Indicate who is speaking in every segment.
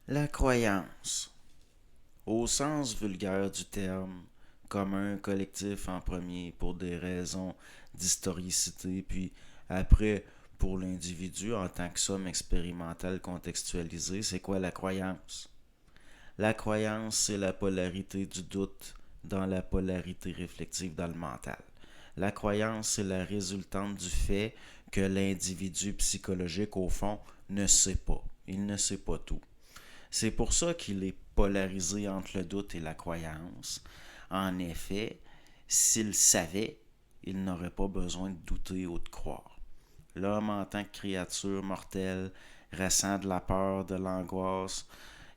Speaker 1: La croyance, au sens vulgaire du terme, commun, collectif en premier pour des raisons d'historicité, puis après pour l'individu en tant que somme expérimentale contextualisée, c'est quoi la croyance? La croyance, c'est la polarité du doute dans la polarité réflexive dans le mental. La croyance, c'est la résultante du fait que l'individu psychologique, au fond, ne sait pas. Il ne sait pas tout. C'est pour ça qu'il est polarisé entre le doute et la croyance. En effet, s'il savait, il n'aurait pas besoin de douter ou de croire. L'homme, en tant que créature mortelle, ressent de la peur, de l'angoisse,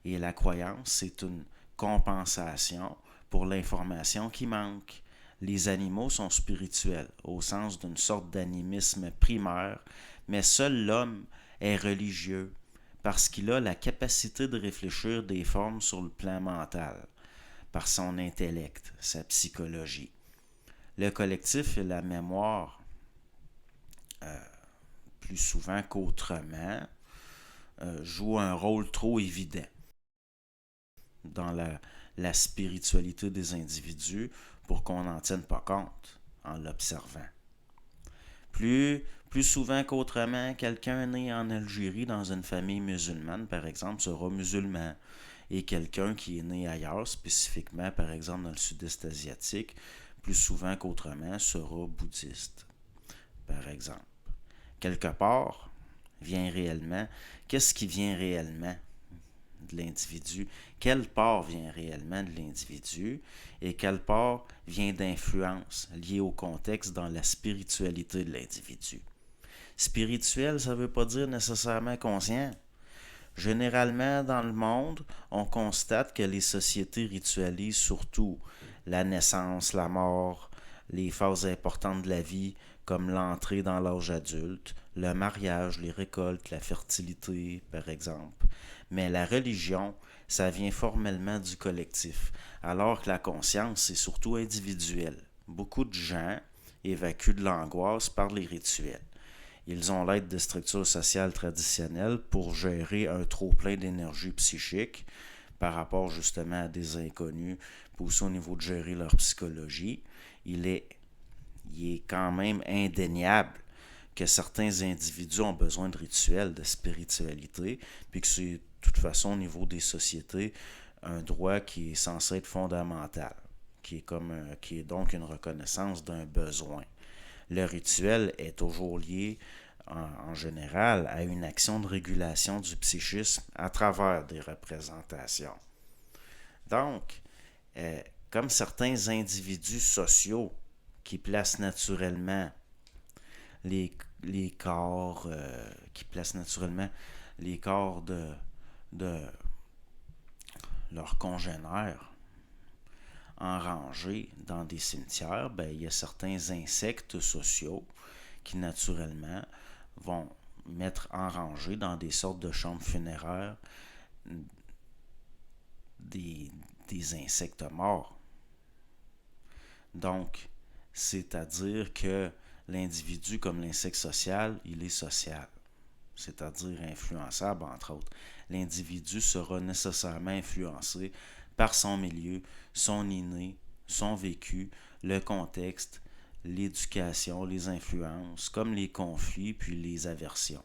Speaker 1: et la croyance, c'est une compensation pour l'information qui manque. Les animaux sont spirituels, au sens d'une sorte d'animisme primaire, mais seul l'homme est religieux, parce qu'il a la capacité de réfléchir des formes sur le plan mental, par son intellect, sa psychologie. Le collectif et la mémoire, plus souvent qu'autrement, jouent un rôle trop évident dans la spiritualité des individus pour qu'on n'en tienne pas compte en l'observant. Plus souvent qu'autrement, quelqu'un né en Algérie dans une famille musulmane, par exemple, sera musulman. Et quelqu'un qui est né ailleurs, spécifiquement par exemple dans le sud-est asiatique, plus souvent qu'autrement, sera bouddhiste, par exemple. Quelque part, vient réellement, qu'est-ce qui vient réellement de l'individu? Quelle part vient réellement de l'individu et quelle part vient d'influence liée au contexte dans la spiritualité de l'individu? Spirituel, ça ne veut pas dire nécessairement conscient. Généralement, dans le monde, on constate que les sociétés ritualisent surtout la naissance, la mort, les phases importantes de la vie, comme l'entrée dans l'âge adulte, le mariage, les récoltes, la fertilité, par exemple. Mais la religion, ça vient formellement du collectif, alors que la conscience, c'est surtout individuel. Beaucoup de gens évacuent de l'angoisse par les rituels. Ils ont l'aide de structures sociales traditionnelles pour gérer un trop-plein d'énergie psychique par rapport justement à des inconnus, puis aussi au niveau de gérer leur psychologie. Il est, il est quand même indéniable que certains individus ont besoin de rituels, de spiritualité, puis que c'est de toute façon au niveau des sociétés un droit qui est censé être fondamental, qui est donc une reconnaissance d'un besoin. Le rituel est toujours lié en général à une action de régulation du psychisme à travers des représentations. Donc, euh, comme certains individus sociaux qui placent naturellement les, les corps, qui placent naturellement les corps de leurs congénères en rangée dans des cimetières, ben, il y a certains insectes sociaux qui naturellement vont mettre en rangée dans des sortes de chambres funéraires des, des insectes morts. Donc, c'est-à-dire que l'individu, comme l'insecte social, il est social, c'est-à-dire influençable, entre autres. L'individu sera nécessairement influencé par son milieu, son inné, son vécu, le contexte, l'éducation, les influences, comme les conflits puis les aversions,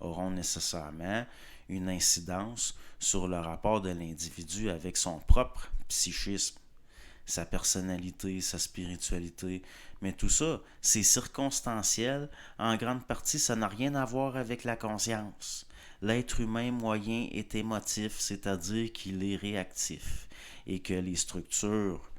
Speaker 1: auront nécessairement une incidence sur le rapport de l'individu avec son propre psychisme, sa personnalité, sa spiritualité. Mais tout ça, c'est circonstanciel. En grande partie, ça n'a rien à voir avec la conscience. L'être humain moyen est émotif, c'est-à-dire qu'il est réactif. Et que les structures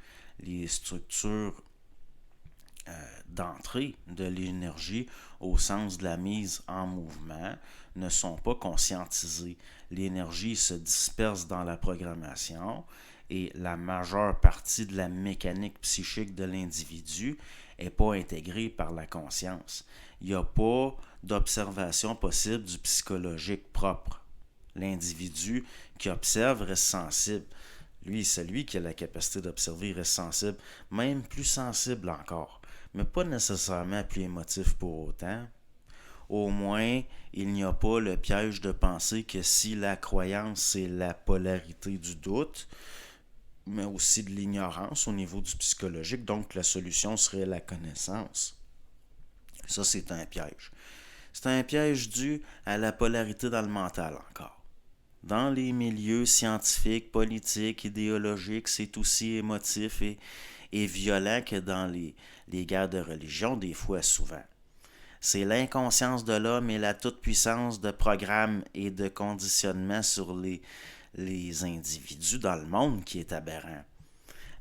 Speaker 1: d'entrée de l'énergie au sens de la mise en mouvement ne sont pas conscientisées. L'énergie se disperse dans la programmation et la majeure partie de la mécanique psychique de l'individu n'est pas intégrée par la conscience. Il n'y a pas d'observation possible du psychologique propre. L'individu qui observe reste sensible. Lui, celui qui a la capacité d'observer reste sensible, même plus sensible encore, mais pas nécessairement plus émotif pour autant. au moins il n'y a pas le piège de penser que si la croyance c'est la polarité du doute, mais aussi de l'ignorance au niveau du psychologique, donc la solution serait la connaissance. Ça, c'est un piège. C'est un piège dû à la polarité dans le mental encore. Dans les milieux scientifiques, politiques, idéologiques, c'est aussi émotif et violent que dans les guerres de religion, des fois souvent. C'est l'inconscience de l'homme et la toute-puissance de programmes et de conditionnement sur les individus dans le monde qui est aberrant.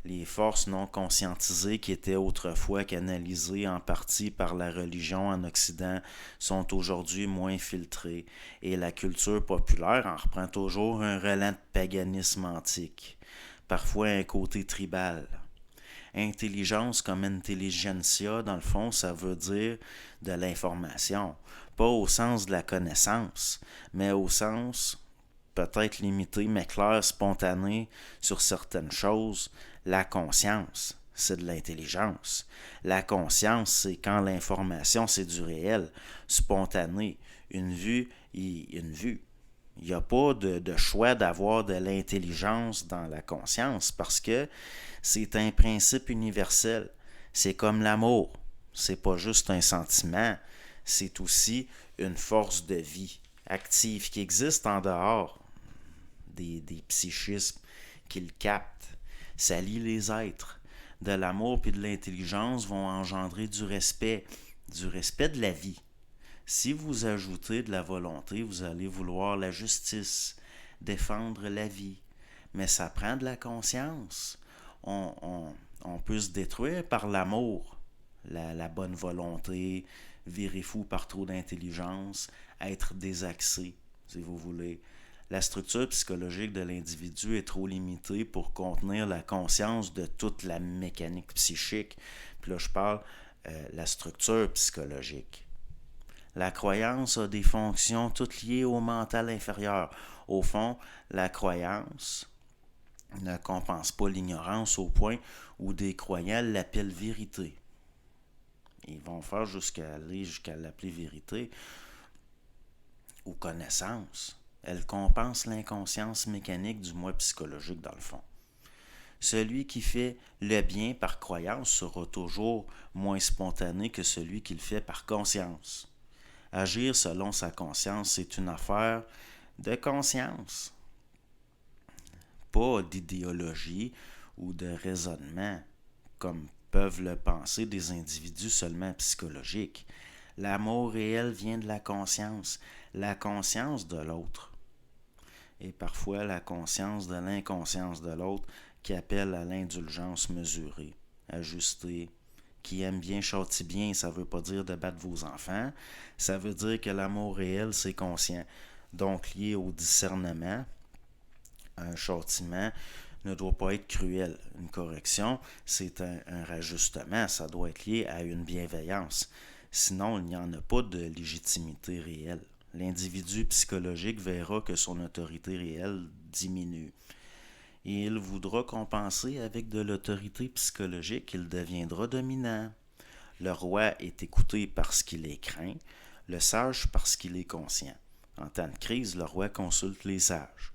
Speaker 1: Les forces non conscientisées qui étaient autrefois canalisées en partie par la religion en Occident sont aujourd'hui moins filtrées et la culture populaire en reprend toujours un relent de paganisme antique, parfois un côté tribal. Intelligence comme intelligentsia, dans le fond, ça veut dire de l'information, pas au sens de la connaissance, mais au sens peut-être limité, mais clair, spontané sur certaines choses. La conscience, c'est de l'intelligence. La conscience, c'est quand l'information, c'est du réel, spontané. Une vue, une vue. Il n'y a pas de choix d'avoir de l'intelligence dans la conscience parce que c'est un principe universel. C'est comme l'amour. C'est pas juste un sentiment, c'est aussi une force de vie active qui existe en dehors des psychismes qui le captent. Ça lie les êtres. De l'amour et de l'intelligence vont engendrer du respect de la vie. Si vous ajoutez de la volonté, vous allez vouloir la justice, défendre la vie. Mais ça prend de la conscience. On peut se détruire par l'amour, la bonne volonté, virer fou par trop d'intelligence, être désaxé, si vous voulez. La structure psychologique de l'individu est trop limitée pour contenir la conscience de toute la mécanique psychique. Puis là, je parle la structure psychologique. La croyance a des fonctions toutes liées au mental inférieur. Au fond, la croyance ne compense pas l'ignorance au point où des croyants l'appellent vérité. Ils vont faire jusqu'à l'appeler vérité ou connaissance. Elle compense l'inconscience mécanique du moi psychologique dans le fond. Celui qui fait le bien par croyance sera toujours moins spontané que celui qui le fait par conscience. Agir selon sa conscience, c'est une affaire de conscience, pas d'idéologie ou de raisonnement, comme peuvent le penser des individus seulement psychologiques. L'amour réel vient de la conscience de l'autre, et parfois la conscience de l'inconscience de l'autre qui appelle à l'indulgence mesurée, ajustée. Qui aime bien châtie bien, ça ne veut pas dire de battre vos enfants, ça veut dire que l'amour réel, c'est conscient. Donc lié au discernement, un châtiment ne doit pas être cruel. Une correction, c'est un rajustement, ça doit être lié à une bienveillance. Sinon, il n'y en a pas de légitimité réelle. L'individu psychologique verra que son autorité réelle diminue. Et il voudra compenser avec de l'autorité psychologique, il deviendra dominant. Le roi est écouté parce qu'il est craint, le sage parce qu'il est conscient. En temps de crise, le roi consulte les sages.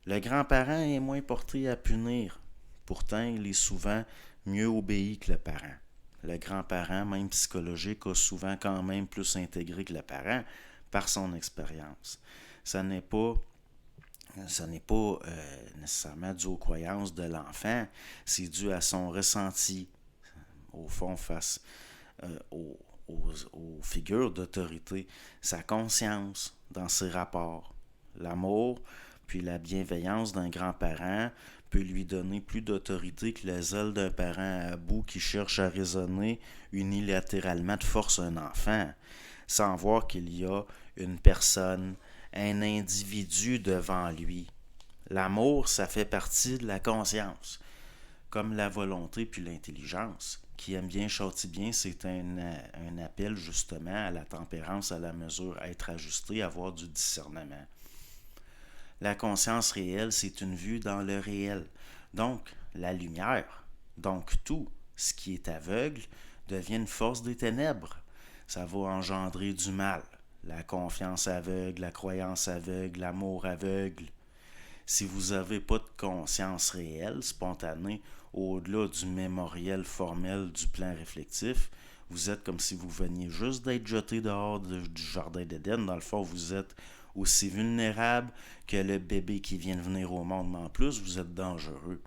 Speaker 1: Le grand-parent est moins porté à punir, pourtant il est souvent mieux obéi que le parent. Le grand-parent, même psychologique, a souvent quand même plus intégré que le parent par son expérience. Ça n'est pas nécessairement dû aux croyances de l'enfant, c'est dû à son ressenti, au fond, face aux figures d'autorité, sa conscience dans ses rapports. L'amour, puis la bienveillance d'un grand-parent peut lui donner plus d'autorité que le zèle d'un parent à bout qui cherche à raisonner unilatéralement de force un enfant, sans voir qu'il y a une personne, un individu devant lui. L'amour, ça fait partie de la conscience, comme la volonté puis l'intelligence. Qui aime bien châtie bien, c'est un appel justement à la tempérance, à la mesure, à être ajusté, à avoir du discernement. La conscience réelle, c'est une vue dans le réel. Donc, la lumière, donc tout ce qui est aveugle, devient une force des ténèbres. ça va engendrer du mal. La confiance aveugle, la croyance aveugle, l'amour aveugle. Si vous n'avez pas de conscience réelle, spontanée, au-delà du mémoriel formel du plan réflectif, vous êtes comme si vous veniez juste d'être jeté dehors du jardin d'Éden. Dans le fond, vous êtes aussi vulnérable que le bébé qui vient de venir au monde, mais en plus, vous êtes dangereux.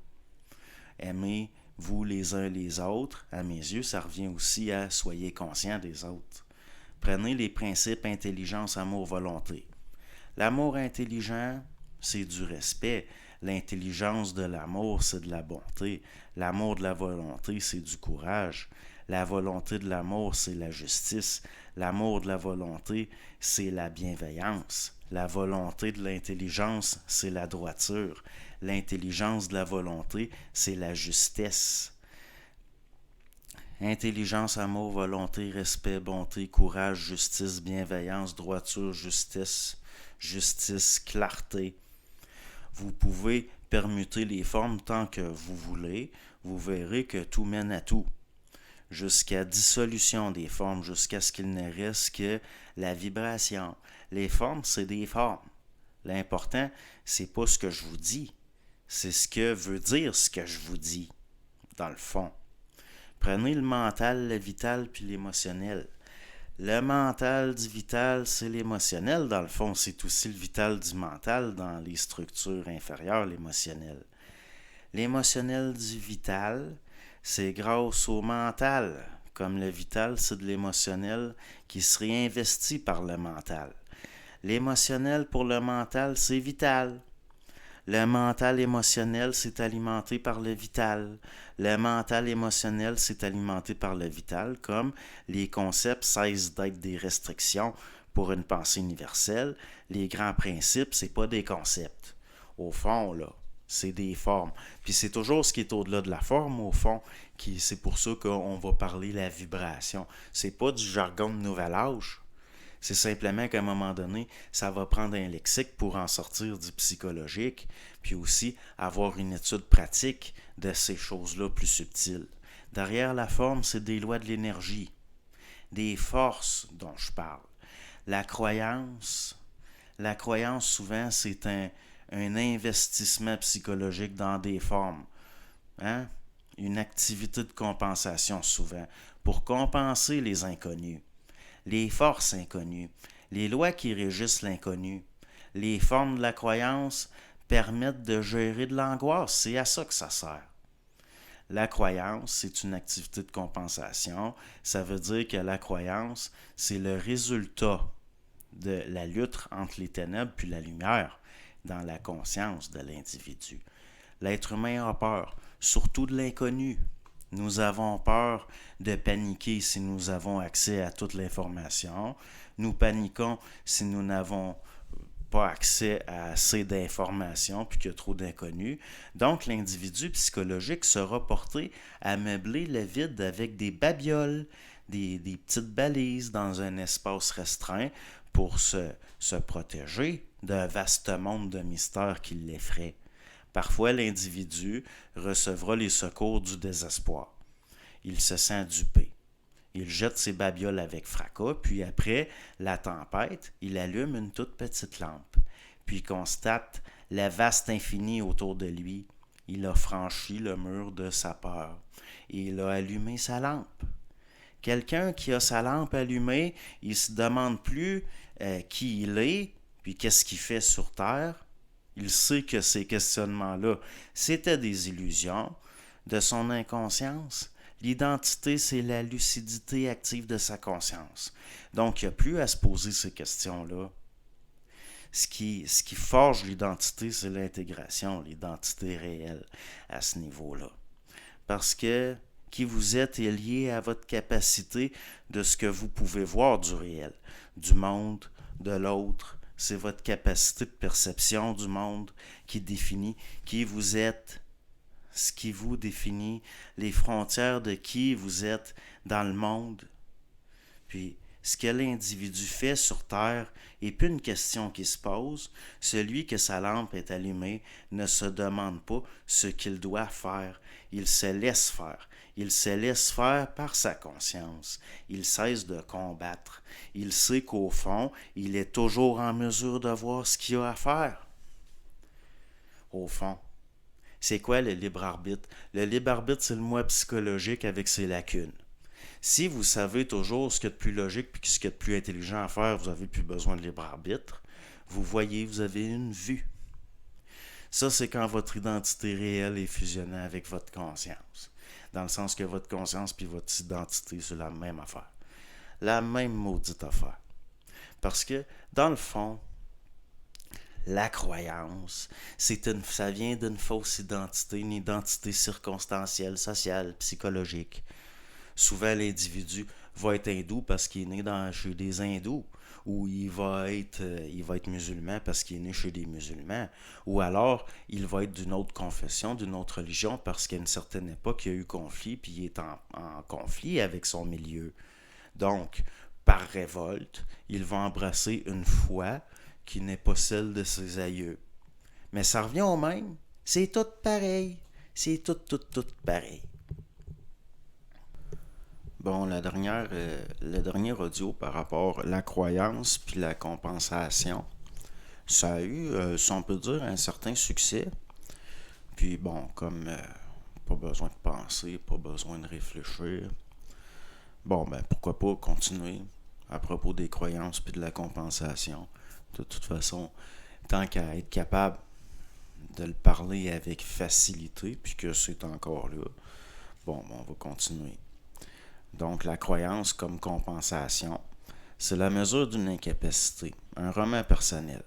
Speaker 1: Aimez-vous les uns les autres. À mes yeux, ça revient aussi à soyez conscients des autres. Prenez les principes intelligence, amour, volonté. L'amour intelligent, c'est du respect. L'intelligence de l'amour, c'est de la bonté. L'amour de la volonté, c'est du courage. La volonté de l'amour, c'est la justice. L'amour de la volonté, c'est la bienveillance. La volonté de l'intelligence, c'est la droiture. L'intelligence de la volonté, c'est la justesse. Intelligence, amour, volonté, respect, bonté, courage, justice, bienveillance, droiture, justice, clarté. Vous pouvez permuter les formes tant que vous voulez. Vous verrez que tout mène à tout. Jusqu'à dissolution des formes, jusqu'à ce qu'il ne reste que la vibration. Les formes, c'est des formes. L'important, c'est pas ce que je vous dis, c'est ce que veut dire ce que je vous dis, dans le fond. Prenez le mental, le vital, puis l'émotionnel. Le mental du vital, c'est l'émotionnel, dans le fond. C'est aussi le vital du mental dans les structures inférieures, l'émotionnel. L'émotionnel du vital, c'est grâce au mental. Comme le vital, c'est de l'émotionnel qui se réinvestit par le mental. L'émotionnel pour le mental, c'est vital. Le mental émotionnel, c'est alimenté par le vital. Le mental émotionnel, c'est alimenté par le vital, comme les concepts cessent d'être des restrictions pour une pensée universelle. Les grands principes, c'est pas des concepts. Au fond, là, c'est des formes. Puis c'est toujours ce qui est au-delà de la forme, au fond, c'est pour ça qu'on va parler la vibration. C'est pas du jargon de nouvel âge. C'est simplement qu'à un moment donné, ça va prendre un lexique pour en sortir du psychologique, puis aussi avoir une étude pratique de ces choses-là plus subtiles. Derrière la forme, c'est des lois de l'énergie, des forces dont je parle. La croyance souvent, c'est un investissement psychologique dans des formes. Hein? Une activité de compensation souvent, pour compenser les inconnus. Les forces inconnues, les lois qui régissent l'inconnu, les formes de la croyance permettent de gérer de l'angoisse. C'est à ça que ça sert. La croyance, c'est une activité de compensation. Ça veut dire que la croyance, c'est le résultat de la lutte entre les ténèbres puis la lumière dans la conscience de l'individu. L'être humain a peur, surtout de l'inconnu. Nous avons peur de paniquer si nous avons accès à toute l'information. Nous paniquons si nous n'avons pas accès à assez d'informations puis qu'il y a trop d'inconnus. Donc, l'individu psychologique sera porté à meubler le vide avec des babioles, des petites balises dans un espace restreint pour se protéger d'un vaste monde de mystères qui l'effraie. Parfois, l'individu recevra les secours du désespoir. Il se sent dupé. Il jette ses babioles avec fracas, puis après la tempête, il allume une toute petite lampe. Puis constate le vaste infini autour de lui. Il a franchi le mur de sa peur et il a allumé sa lampe. Quelqu'un qui a sa lampe allumée, il ne se demande plus qui il est, puis qu'est-ce qu'il fait sur Terre. Il sait que ces questionnements-là, c'était des illusions de son inconscience. L'identité, c'est la lucidité active de sa conscience. Donc, il n'y a plus à se poser ces questions-là. Ce qui forge l'identité, c'est l'intégration, l'identité réelle à ce niveau-là. Parce que qui vous êtes est lié à votre capacité de ce que vous pouvez voir du réel, du monde, de l'autre. C'est votre capacité de perception du monde qui définit qui vous êtes, ce qui vous définit, les frontières de qui vous êtes dans le monde. Puis, ce que l'individu fait sur Terre n'est plus une question qui se pose. Celui que sa lampe est allumée ne se demande pas ce qu'il doit faire. Il se laisse faire. Il se laisse faire par sa conscience. Il cesse de combattre. Il sait qu'au fond, il est toujours en mesure de voir ce qu'il a à faire. Au fond, c'est quoi le libre arbitre? Le libre arbitre, c'est le moi psychologique avec ses lacunes. Si vous savez toujours ce qu'il y a de plus logique et ce qu'il y a de plus intelligent à faire, vous n'avez plus besoin de libre arbitre. Vous voyez, vous avez une vue. Ça, c'est quand votre identité réelle est fusionnée avec votre conscience. Dans le sens que votre conscience puis votre identité, c'est la même affaire. La même maudite affaire. Parce que, dans le fond, la croyance, ça vient d'une fausse identité, une identité circonstancielle, sociale, psychologique. Souvent, l'individu va être hindou parce qu'il est né chez des hindous, ou il va être musulman parce qu'il est né chez des musulmans, ou alors il va être d'une autre confession, d'une autre religion parce qu'à une certaine époque, il y a eu conflit, puis il est en conflit avec son milieu. Donc, par révolte, il va embrasser une foi qui n'est pas celle de ses aïeux. Mais ça revient au même. C'est tout pareil. C'est tout pareil. Bon, le dernier audio par rapport à la croyance puis la compensation, ça a eu, si on peut dire, un certain succès. Puis bon, comme pas besoin de penser, pas besoin de réfléchir, bon, ben pourquoi pas continuer à propos des croyances puis de la compensation. De toute façon, tant qu'à être capable de le parler avec facilité, puis que c'est encore là, bon, on va continuer. Donc, la croyance comme compensation, c'est la mesure d'une incapacité, un roman personnel.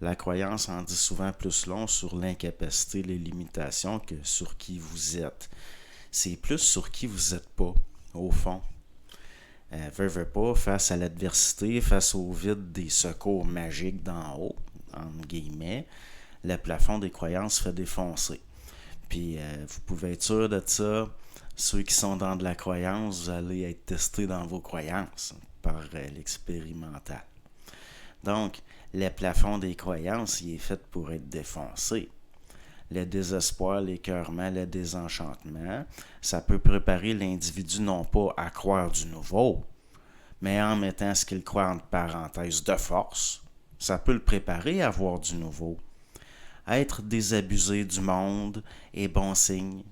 Speaker 1: La croyance en dit souvent plus long sur l'incapacité, les limitations que sur qui vous êtes. C'est plus sur qui vous n'êtes pas, au fond. Veux pas, face à l'adversité, face au vide des secours magiques d'en haut, entre guillemets, le plafond des croyances fait défoncer. Puis, vous pouvez être sûr de ça. Ceux qui sont dans de la croyance, vous allez être testés dans vos croyances par l'expérimental. Donc, le plafond des croyances, il est fait pour être défoncé. Le désespoir, l'écœurement, le désenchantement, ça peut préparer l'individu non pas à croire du nouveau, mais en mettant ce qu'il croit entre parenthèses de force, ça peut le préparer à voir du nouveau. Être désabusé du monde est bon signe.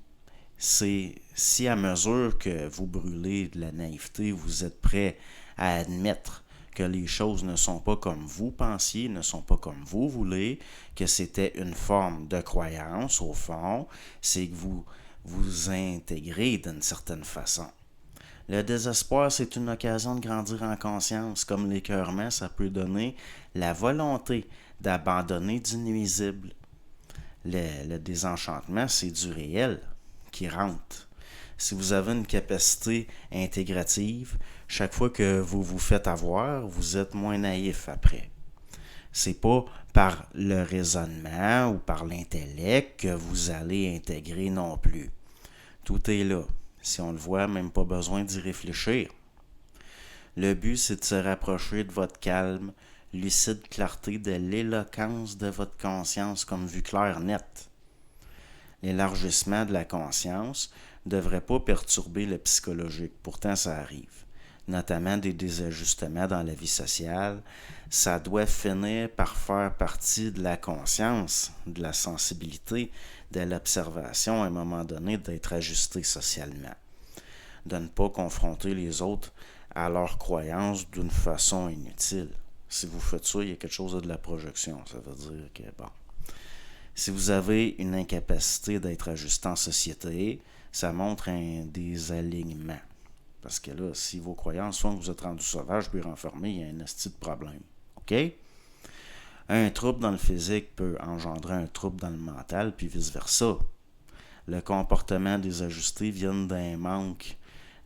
Speaker 1: C'est si à mesure que vous brûlez de la naïveté, vous êtes prêt à admettre que les choses ne sont pas comme vous pensiez, ne sont pas comme vous voulez, que c'était une forme de croyance au fond, c'est que vous vous intégrez d'une certaine façon. Le désespoir, c'est une occasion de grandir en conscience, comme l'écœurement, ça peut donner la volonté d'abandonner du nuisible. Le désenchantement, c'est du réel qui rentre. Si vous avez une capacité intégrative, chaque fois que vous vous faites avoir, vous êtes moins naïf après. C'est pas par le raisonnement ou par l'intellect que vous allez intégrer non plus. Tout est là. Si on le voit, même pas besoin d'y réfléchir. Le but, c'est de se rapprocher de votre calme, lucide clarté, de l'éloquence de votre conscience comme vue claire nette. L'élargissement de la conscience ne devrait pas perturber le psychologique, pourtant ça arrive. Notamment des désajustements dans la vie sociale, ça doit finir par faire partie de la conscience, de la sensibilité, de l'observation à un moment donné d'être ajusté socialement. De ne pas confronter les autres à leurs croyances d'une façon inutile. Si vous faites ça, il y a quelque chose de la projection. Ça veut dire que, bon, si vous avez une incapacité d'être ajusté en société, ça montre un désalignement. Parce que là, si vos croyances font que vous êtes rendu sauvage puis renfermé, il y a un esti de problème. OK? Un trouble dans le physique peut engendrer un trouble dans le mental, puis vice-versa. Le comportement désajusté vient d'un manque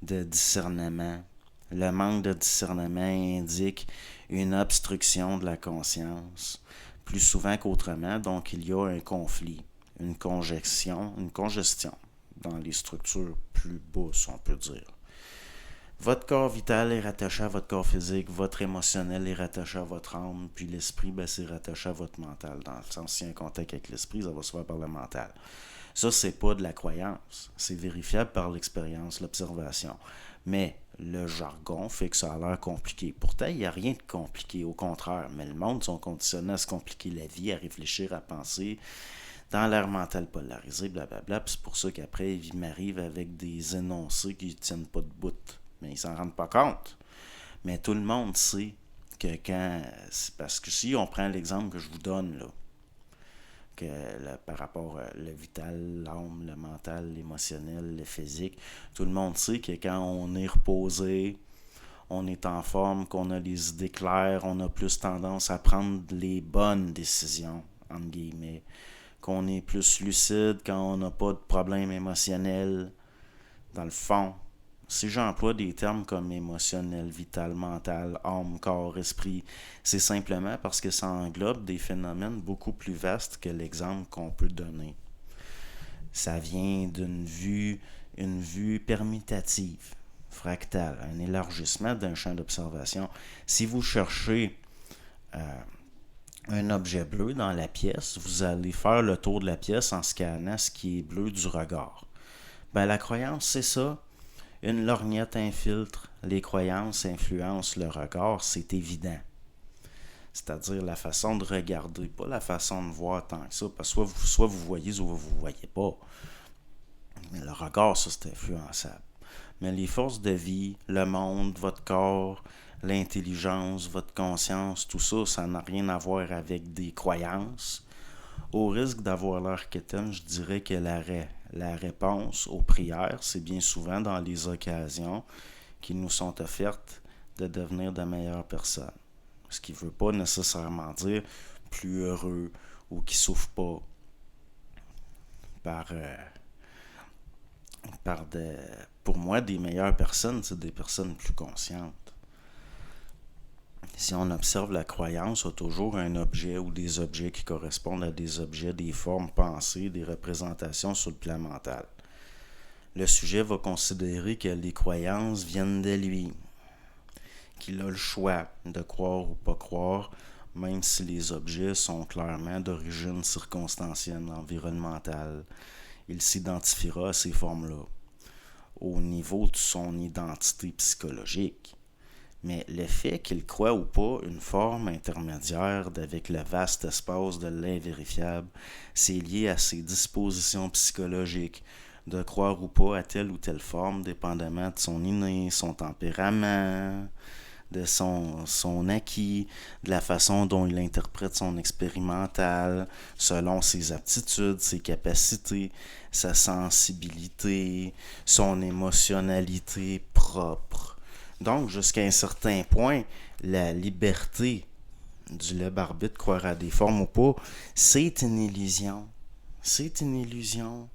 Speaker 1: de discernement. Le manque de discernement indique une obstruction de la conscience, plus souvent qu'autrement, donc il y a un conflit, une congestion dans les structures plus basses, on peut dire. Votre corps vital est rattaché à votre corps physique, votre émotionnel est rattaché à votre âme, puis l'esprit, c'est rattaché à votre mental. Dans le sens, s'il y a un contact avec l'esprit, ça va se faire par le mental. Ça, c'est pas de la croyance. C'est vérifiable par l'expérience, l'observation. Mais le jargon fait que ça a l'air compliqué. Pourtant, il n'y a rien de compliqué, au contraire. Mais le monde sont conditionnés à se compliquer la vie, à réfléchir, à penser, dans l'air mental polarisé, blablabla. Puis c'est pour ça qu'après, ils m'arrivent avec des énoncés qui ne tiennent pas de bout. Mais ils s'en rendent pas compte. Mais tout le monde sait que quand... Parce que si on prend l'exemple que je vous donne, là, par rapport le vital, l'âme, le mental, l'émotionnel, le physique, tout le monde sait que quand on est reposé, on est en forme, qu'on a les idées claires, on a plus tendance à prendre les bonnes décisions, entre guillemets, qu'on est plus lucide quand on n'a pas de problème émotionnel. Dans le fond, si j'emploie des termes comme émotionnel, vital, mental, âme, corps, esprit, c'est simplement parce que ça englobe des phénomènes beaucoup plus vastes que l'exemple qu'on peut donner. Ça vient une vue permutative, fractale, un élargissement d'un champ d'observation. Si vous cherchez un objet bleu dans la pièce, vous allez faire le tour de la pièce en scannant ce qui est bleu du regard. La croyance, c'est ça. Une lorgnette infiltre, les croyances influencent le regard, c'est évident. C'est-à-dire la façon de regarder, pas la façon de voir tant que ça, parce que soit vous voyez ou vous ne voyez pas. Mais le regard, ça, c'est influençable. Mais les forces de vie, le monde, votre corps, l'intelligence, votre conscience, tout ça, ça n'a rien à voir avec des croyances. Au risque d'avoir l'air quétaine, je dirais que la réponse aux prières, c'est bien souvent dans les occasions qui nous sont offertes de devenir de meilleures personnes. Ce qui ne veut pas nécessairement dire plus heureux ou qui ne souffrent pas pour moi, des meilleures personnes, c'est des personnes plus conscientes. Si on observe la croyance, il y a toujours un objet ou des objets qui correspondent à des objets, des formes pensées, des représentations sur le plan mental. Le sujet va considérer que les croyances viennent de lui, qu'il a le choix de croire ou pas croire, même si les objets sont clairement d'origine circonstancielle, environnementale. Il s'identifiera à ces formes-là, au niveau de son identité psychologique. Mais le fait qu'il croit ou pas une forme intermédiaire avec le vaste espace de l'invérifiable, c'est lié à ses dispositions psychologiques, de croire ou pas à telle ou telle forme, dépendamment de son inné, son tempérament, de son acquis, de la façon dont il interprète son expérimental, selon ses aptitudes, ses capacités, sa sensibilité, son émotionnalité propre. Donc, jusqu'à un certain point, la liberté du libre arbitre, croire à des formes ou pas, c'est une illusion. C'est une illusion.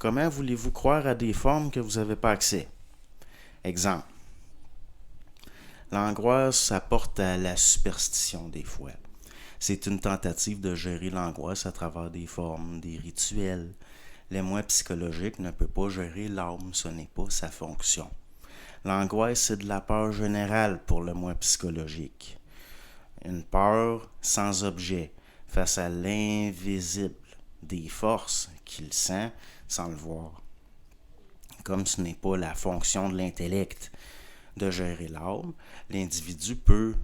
Speaker 1: Comment voulez-vous croire à des formes que vous n'avez pas accès? Exemple. L'angoisse, ça porte à la superstition des fois. C'est une tentative de gérer l'angoisse à travers des formes, des rituels. Le moi psychologique ne peut pas gérer l'âme, ce n'est pas sa fonction. L'angoisse, c'est de la peur générale pour le moi psychologique. Une peur sans objet, face à l'invisible, des forces qu'il sent sans le voir. Comme ce n'est pas la fonction de l'intellect de gérer l'âme, l'individu peut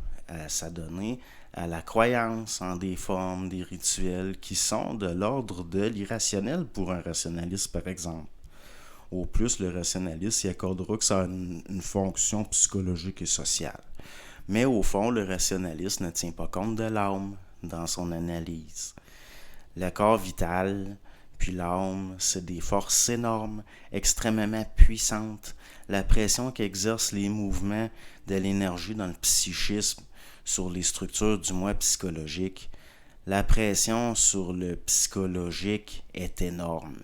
Speaker 1: s'adonner à la croyance en des formes, des rituels qui sont de l'ordre de l'irrationnel pour un rationaliste, par exemple. Au plus, le rationaliste y accordera que ça a une fonction psychologique et sociale. Mais au fond, le rationaliste ne tient pas compte de l'âme dans son analyse. Le corps vital, puis l'âme, c'est des forces énormes, extrêmement puissantes. La pression qu'exercent les mouvements de l'énergie dans le psychisme sur les structures du moi psychologique, la pression sur le psychologique est énorme.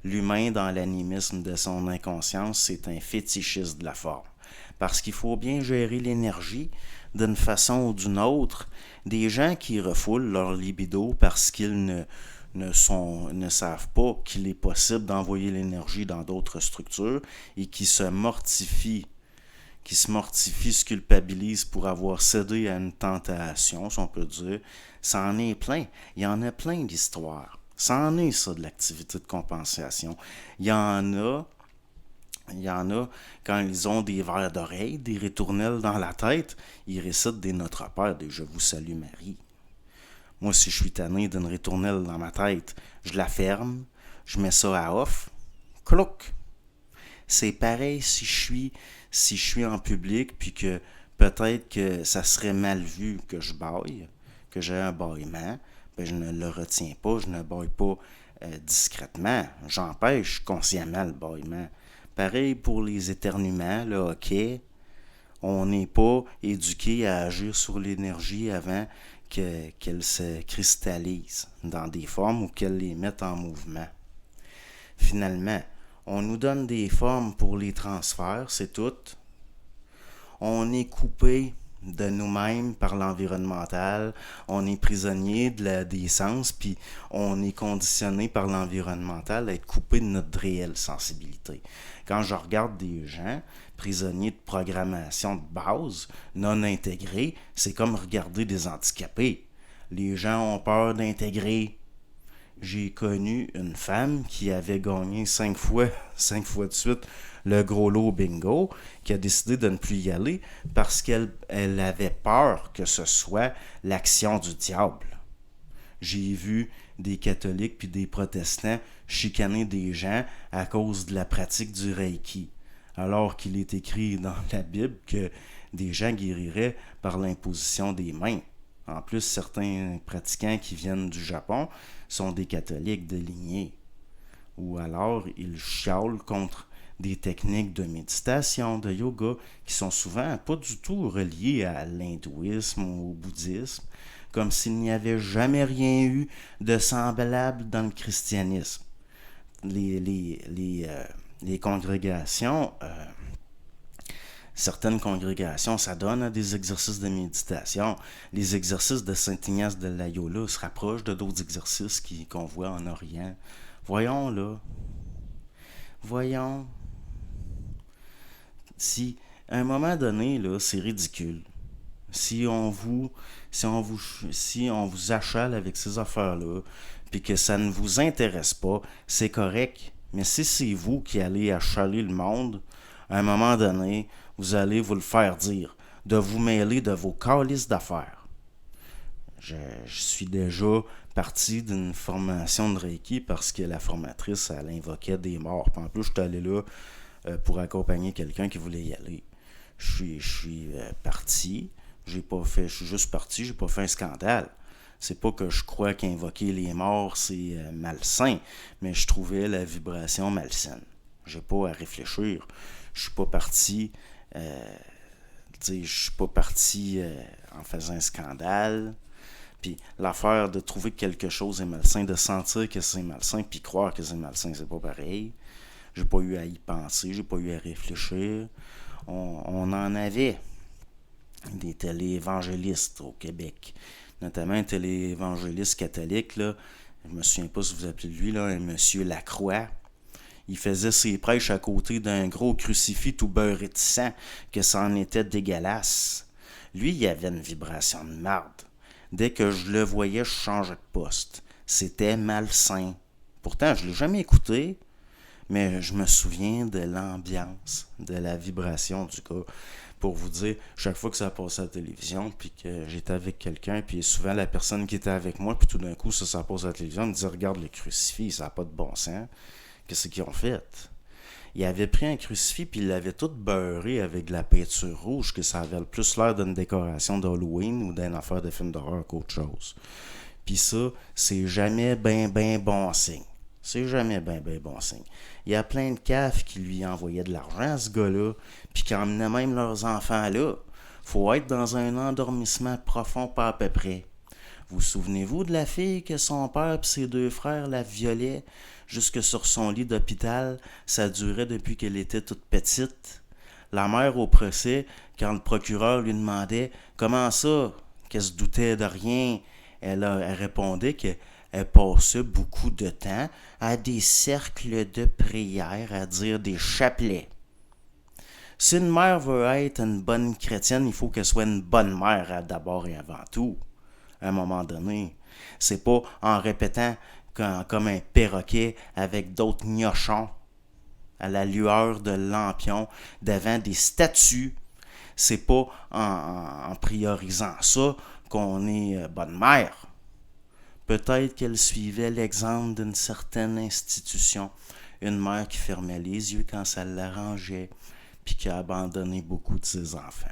Speaker 1: L'humain, dans l'animisme de son inconscience, c'est un fétichiste de la forme. Parce qu'il faut bien gérer l'énergie d'une façon ou d'une autre. Des gens qui refoulent leur libido parce qu'ils ne savent pas qu'il est possible d'envoyer l'énergie dans d'autres structures et qui se mortifient qui se mortifient, se culpabilisent pour avoir cédé à une tentation, si on peut dire, ça en est plein. Il y en a plein d'histoires. Ça en est, ça, de l'activité de compensation. Il y en a, il y en a, quand ils ont des verres d'oreille, des ritournelles dans la tête, ils récitent des Notre Père, des Je vous salue Marie. Moi, si je suis tanné d'une ritournelle dans ma tête, je la ferme, je mets ça à off, clouc. C'est pareil si je suis en public, puis que peut-être que ça serait mal vu que je baille, que j'ai un bâillement, ben je ne le retiens pas, je ne baille pas discrètement, j'empêche consciemment le bâillement. Pareil pour les éternuements, le hoquet, on n'est pas éduqué à agir sur l'énergie avant qu'elle se cristallise dans des formes ou qu'elle les mette en mouvement. Finalement, on nous donne des formes pour les transferts, c'est tout. On est coupé de nous-mêmes par l'environnemental, on est prisonnier des sens, puis on est conditionné par l'environnemental à être coupé de notre réelle sensibilité. Quand je regarde des gens prisonniers de programmation de base, non intégrés, c'est comme regarder des handicapés. Les gens ont peur d'intégrer. J'ai connu une femme qui avait gagné 5 fois de suite le gros lot bingo, qui a décidé de ne plus y aller parce qu'elle avait peur que ce soit l'action du diable. J'ai vu des catholiques puis des protestants chicaner des gens à cause de la pratique du Reiki, alors qu'il est écrit dans la Bible que des gens guériraient par l'imposition des mains. En plus, certains pratiquants qui viennent du Japon sont des catholiques de lignée. Ou alors, ils chialent contre des techniques de méditation, de yoga, qui sont souvent pas du tout reliées à l'hindouisme ou au bouddhisme, comme s'il n'y avait jamais rien eu de semblable dans le christianisme. Les congrégations, certaines congrégations s'adonnent à des exercices de méditation. Les exercices de Saint Ignace de Loyola se rapprochent de d'autres exercices qu'on voit en Orient. Voyons là. Voyons. Si, à un moment donné, là, c'est ridicule. Si on vous achale avec ces affaires-là, puis que ça ne vous intéresse pas, c'est correct. Mais si c'est vous qui allez achaler le monde, à un moment donné, vous allez vous le faire dire, de vous mêler de vos calices d'affaires. Je suis déjà parti d'une formation de Reiki parce que la formatrice, elle invoquait des morts. Puis en plus, je suis allé là pour accompagner quelqu'un qui voulait y aller. Je suis parti, je suis juste parti, j'ai pas fait un scandale. C'est pas que je crois qu'invoquer les morts, c'est malsain, mais je trouvais la vibration malsaine. J'ai pas à réfléchir. Je suis pas parti en faisant un scandale. Puis l'affaire de trouver que quelque chose est malsain, de sentir que c'est malsain, puis croire que c'est malsain, c'est pas pareil. J'ai pas eu à y penser, j'ai pas eu à réfléchir. On en avait des téléévangélistes au Québec, notamment un téléévangéliste catholique, là, je me souviens pas si vous appelez lui, là, un monsieur Lacroix. Il faisait ses prêches à côté d'un gros crucifix tout beurré de sang, que ça en était dégueulasse. Lui, il avait une vibration de marde. Dès que je le voyais, je changeais de poste. C'était malsain. Pourtant, je l'ai jamais écouté, mais je me souviens de l'ambiance, de la vibration du gars. Pour vous dire, chaque fois que ça passait à la télévision, puis que j'étais avec quelqu'un, puis souvent la personne qui était avec moi, puis tout d'un coup, ça passe à la télévision, me disait « Regarde le crucifix, ça n'a pas de bon sens. » Qu'est-ce qu'ils ont fait? Il avait pris un crucifix, puis il l'avait tout beurré avec de la peinture rouge, que ça avait le plus l'air d'une décoration d'Halloween ou d'une affaire de film d'horreur qu'autre chose. Puis ça, c'est jamais ben bon signe. C'est jamais ben bon signe. Il y a plein de caves qui lui envoyaient de l'argent à ce gars-là, puis qui emmenaient même leurs enfants là. Faut être dans un endormissement profond pas à peu près. Vous souvenez-vous de la fille que son père et ses 2 frères la violaient jusque sur son lit d'hôpital? Ça durait depuis qu'elle était toute petite. La mère au procès, quand le procureur lui demandait « Comment ça? » Qu'elle se doutait de rien. Elle répondait qu'elle passait beaucoup de temps à des cercles de prière, à dire des chapelets. Si une mère veut être une bonne chrétienne, il faut qu'elle soit une bonne mère d'abord et avant tout, à un moment donné. C'est pas en répétant comme un perroquet avec d'autres gnochons à la lueur de lampions devant des statues. C'est pas en priorisant ça qu'on est bonne mère. Peut-être qu'elle suivait l'exemple d'une certaine institution, une mère qui fermait les yeux quand ça l'arrangeait, puis qui a abandonné beaucoup de ses enfants.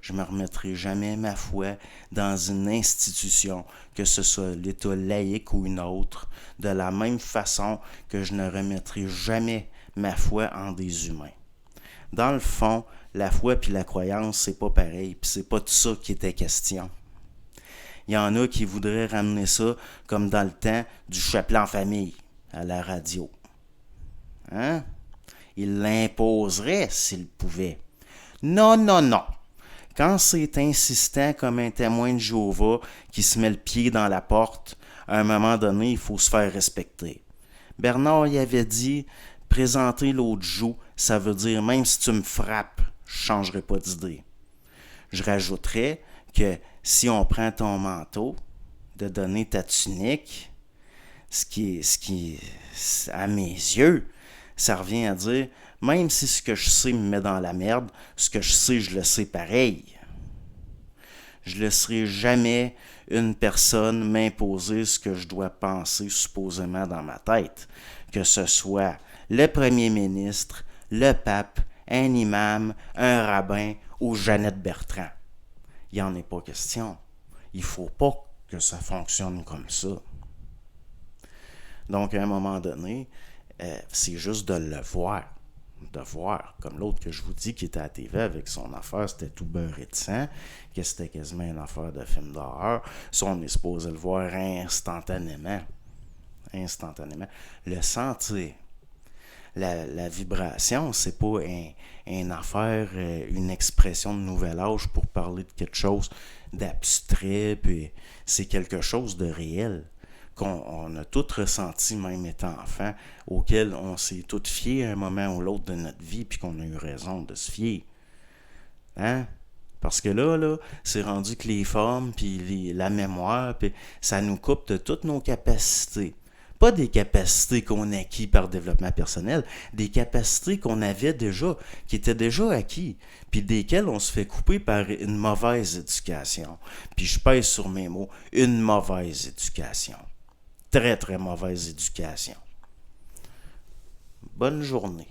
Speaker 1: Je ne me remettrai jamais ma foi dans une institution, que ce soit l'État laïque ou une autre, de la même façon que je ne remettrai jamais ma foi en des humains. Dans le fond, la foi puis la croyance, c'est pas pareil, puis c'est pas de ça qui était question. Il y en a qui voudraient ramener ça comme dans le temps du chapelet en famille à la radio. Hein? Ils l'imposeraient s'ils pouvaient. Non, non, non. Quand c'est insistant comme un témoin de Jéhovah qui se met le pied dans la porte, à un moment donné, il faut se faire respecter. Bernard y avait dit « Présenter l'autre joue, ça veut dire même si tu me frappes, je ne changerai pas d'idée. » Je rajouterais que si on prend ton manteau, de donner ta tunique, ce qui à mes yeux, ça revient à dire, même si ce que je sais me met dans la merde, ce que je sais, je le sais pareil. Je ne laisserai jamais une personne m'imposer ce que je dois penser supposément dans ma tête, que ce soit le premier ministre, le pape, un imam, un rabbin ou Jeannette Bertrand. Il n'y en est pas question. Il ne faut pas que ça fonctionne comme ça. Donc, à un moment donné, c'est juste de le voir. De voir, comme l'autre que je vous dis qui était à la TV avec son affaire, c'était tout beurré de sang, que c'était quasiment une affaire de film d'horreur. Ça, on est supposé le voir instantanément. Instantanément. Le sentir. La vibration, c'est pas une affaire, une expression de nouvel âge pour parler de quelque chose d'abstrait, puis c'est quelque chose de réel qu'on a tous ressenti, même étant enfant, auquel on s'est tous fiés à un moment ou l'autre de notre vie, puis qu'on a eu raison de se fier. Hein? Parce que là, c'est rendu que les formes, puis la mémoire, puis ça nous coupe de toutes nos capacités. Pas des capacités qu'on acquis par développement personnel, des capacités qu'on avait déjà, qui étaient déjà acquis, puis desquelles on se fait couper par une mauvaise éducation. Puis je pèse sur mes mots, une mauvaise éducation. Très, très mauvaise éducation. Bonne journée.